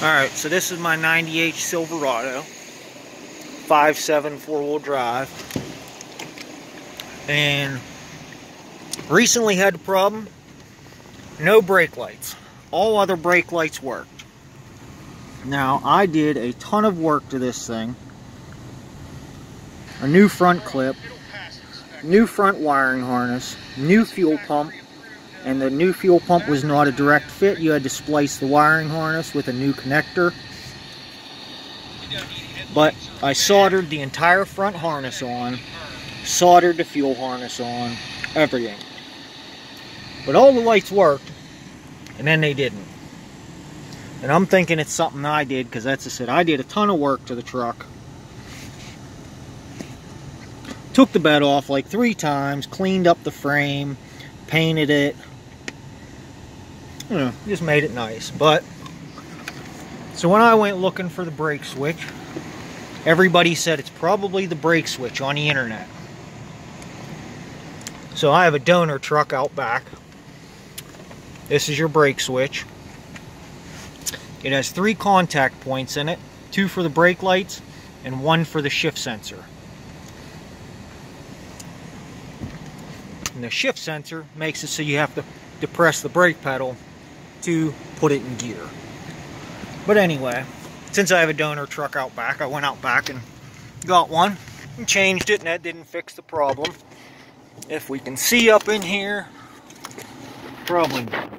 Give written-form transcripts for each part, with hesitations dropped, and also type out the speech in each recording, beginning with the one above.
Alright, so this is my 98 Silverado, 5.7 four-wheel drive, and recently had a problem, no brake lights. All other brake lights worked. Now, I did a ton of work to this thing. A new front clip, new front wiring harness, new fuel pump, and the new fuel pump was not a direct fit. You had to splice the wiring harness with a new connector. But I soldered the entire front harness on, soldered the fuel harness on, everything. But all the lights worked, and then they didn't. And I'm thinking it's something I did, because that's I said, I did a ton of work to the truck. Took the bed off like 3 times, cleaned up the frame, painted it. You know, just made it nice. But so when I went looking for the brake switch, everybody said it's probably the brake switch on the internet. So I have a donor truck out back. This is your brake switch. It has 3 contact points in it, 2 for the brake lights and 1 for the shift sensor. And the shift sensor makes it so you have to depress the brake pedal to put it in gear. But anyway, since I have a donor truck out back, I went out back and got one and changed it, and that didn't fix the problem. If we can see up in here, probably not.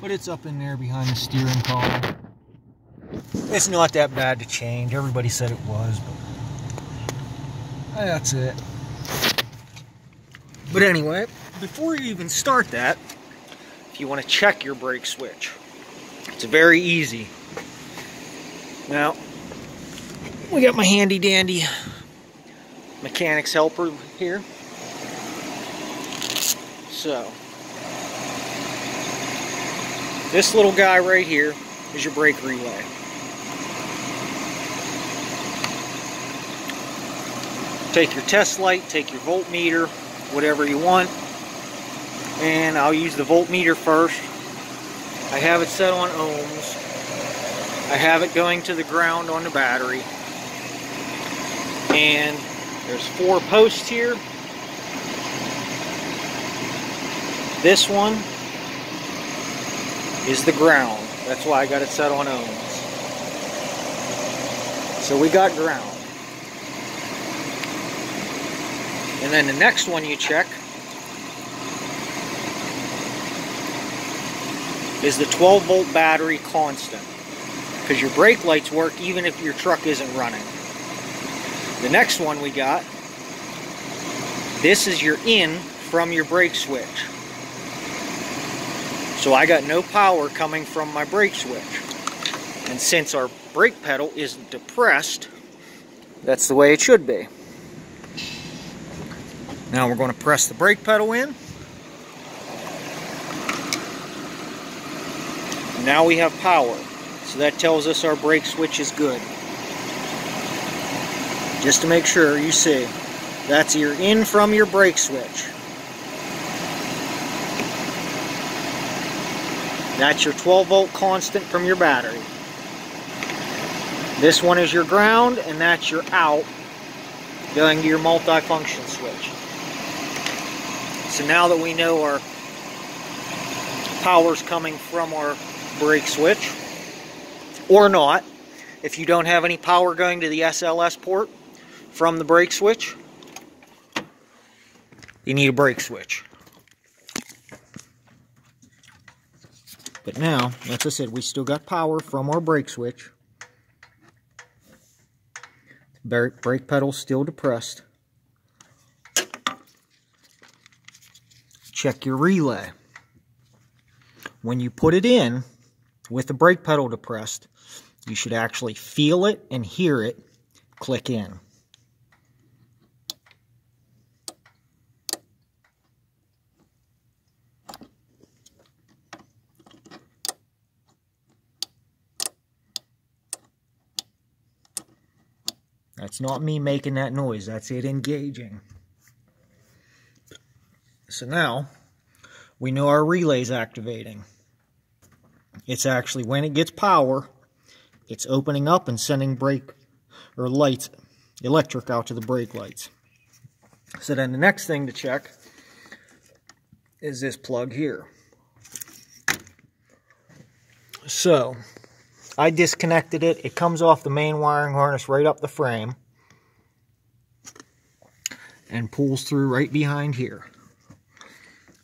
But it's up in there behind the steering column. It's not that bad to change. Everybody said it was, but that's it. But anyway, before you even start that, if you want to check your brake switch, it's very easy. Now, we got my handy dandy mechanics helper here. So, this little guy right here is your brake relay. Take your test light, take your voltmeter, whatever you want, and I'll use the voltmeter first. I have it set on ohms. I have it going to the ground on the battery, and there's 4 posts here. This one is the ground. That's why I got it set on ohms. So we got ground. And then the next one you check is the 12-volt battery constant, because your brake lights work even if your truck isn't running. The next one we got, this is your in from your brake switch. So I got no power coming from my brake switch. And since our brake pedal isn't depressed, that's the way it should be. Now we're going to press the brake pedal in. Now we have power. So that tells us our brake switch is good. Just to make sure you see, that's your in from your brake switch. That's your 12-volt constant from your battery. This one is your ground, and that's your out going to your multi-function switch. So now that we know our power's coming from our brake switch, or not, if you don't have any power going to the SLS port from the brake switch, you need a brake switch. But now, as I said, we still got power from our brake switch. Brake pedal still depressed. Check your relay. When you put it in with the brake pedal depressed, you should actually feel it and hear it click in. That's not me making that noise, that's it engaging. So now, we know our relay's activating. it's actually, when it gets power, it's opening up and sending brake or lights, electric out to the brake lights. So then the next thing to check is this plug here. So I disconnected it. It comes off the main wiring harness right up the frame and pulls through right behind here.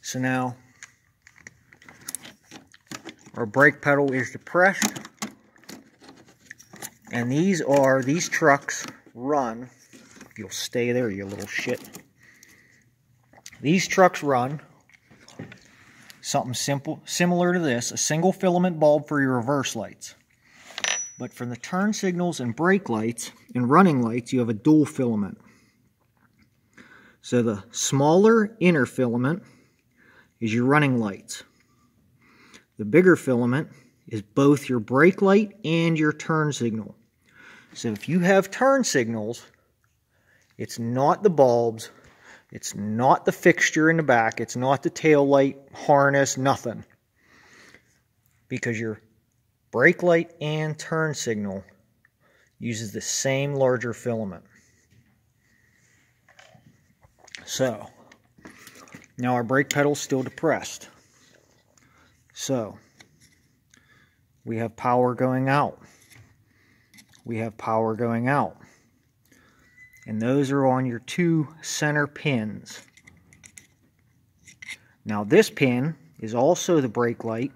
So now our brake pedal is depressed, and these trucks run, if you'll stay there, you little shit. These trucks run something similar to this, a single filament bulb for your reverse lights. But for the turn signals and brake lights and running lights, you have a dual filament. So the smaller inner filament is your running lights. The bigger filament is both your brake light and your turn signal. So if you have turn signals, it's not the bulbs, it's not the fixture in the back, it's not the tail light, harness, nothing. Because your brake light and turn signal uses the same larger filament. So, now our brake pedal is still depressed. So, we have power going out. We have power going out. And those are on your two center pins. Now this pin is also the brake light,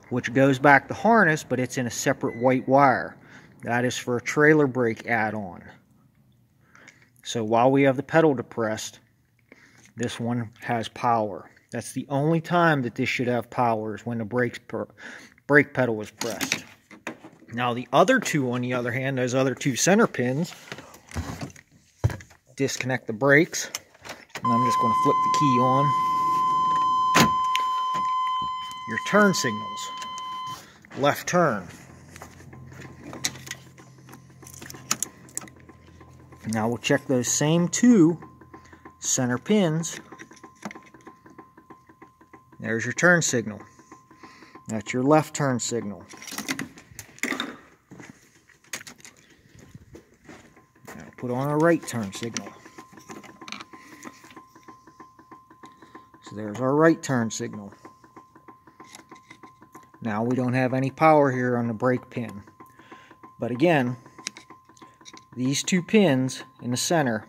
which goes back to harness, but it's in a separate white wire. That is for a trailer brake add-on. So while we have the pedal depressed, this one has power. That's the only time that this should have power, is when the brake pedal is pressed. Now the other two, on the other hand, those other two center pins, disconnect the brakes, and I'm just going to flip the key on. Your turn signals. Left turn. Now we'll check those same two center pins. There's your turn signal. That's your left turn signal. Now put on our right turn signal. So there's our right turn signal. Now we don't have any power here on the brake pin. But again, these two pins in the center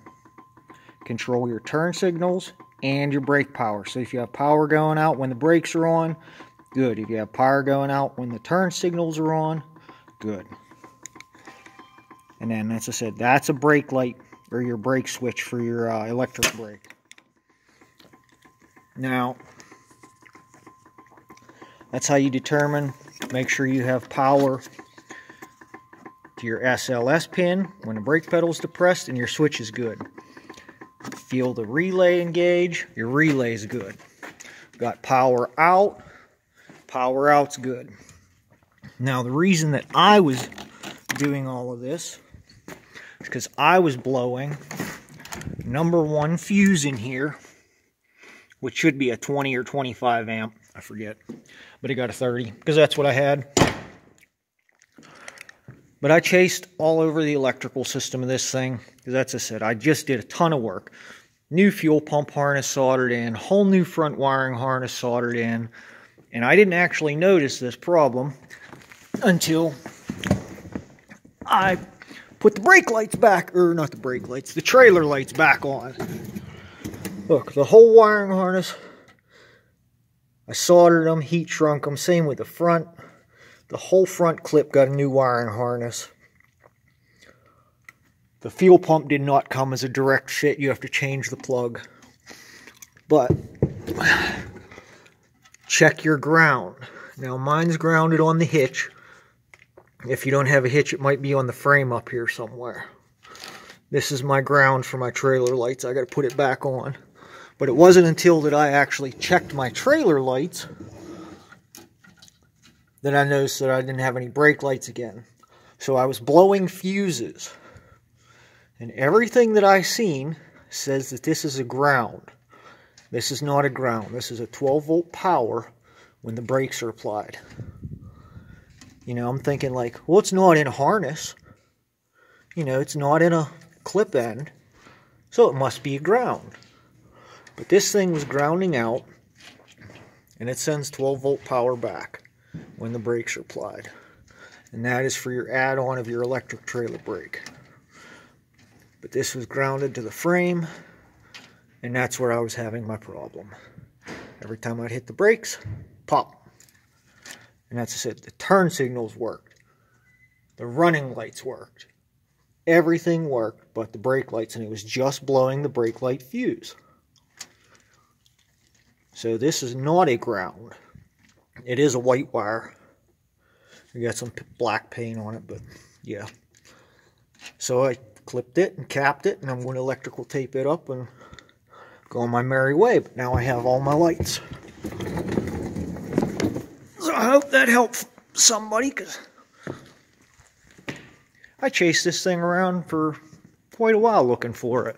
control your turn signals and your brake power. So if you have power going out when the brakes are on, good. If you have power going out when the turn signals are on, good. And then, as I said, that's a brake light, or your brake switch for your electric brake. Now, that's how you determine, make sure you have power to your SLS pin when the brake pedal is depressed and your switch is good. Feel the relay engage, your relay is good. Got power out's good. Now the reason that I was doing all of this is because I was blowing number one fuse in here, which should be a 20 or 25 amp, I forget, but it got a 30 because that's what I had. But I chased all over the electrical system of this thing, because as I said, I just did a ton of work. New fuel pump harness soldered in, whole new front wiring harness soldered in, and I didn't actually notice this problem until I put the brake lights back, or not the brake lights, the trailer lights back on. Look, the whole wiring harness, I soldered them, heat shrunk them, same with the front. The whole front clip got a new wiring harness. The fuel pump did not come as a direct fit. You have to change the plug. But check your ground. Now mine's grounded on the hitch. If you don't have a hitch, it might be on the frame up here somewhere. This is my ground for my trailer lights. I got to put it back on. But it wasn't until that I actually checked my trailer lights that I noticed that I didn't have any brake lights again. So I was blowing fuses. And everything that I've seen says that this is a ground. This is not a ground. This is a 12 volt power when the brakes are applied. You know, I'm thinking like, well, it's not in a harness. You know, it's not in a clip end, so it must be a ground. But this thing was grounding out, and it sends 12 volt power back when the brakes are applied. And that is for your add-on of your electric trailer brake. But this was grounded to the frame, and that's where I was having my problem. Every time I'd hit the brakes, pop. And that's it. The turn signals worked. The running lights worked. Everything worked but the brake lights, and it was just blowing the brake light fuse. So this is not a ground. It is a white wire. We got some black paint on it, but yeah. So I clipped it and capped it, and I'm going to electrical tape it up and go on my merry way. But now I have all my lights. So I hope that helped somebody, because I chased this thing around for quite a while looking for it.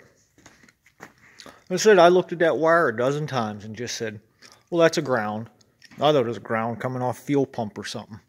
I said, I looked at that wire a dozen times and just said, well, that's a ground. I thought it was a ground coming off a fuel pump or something.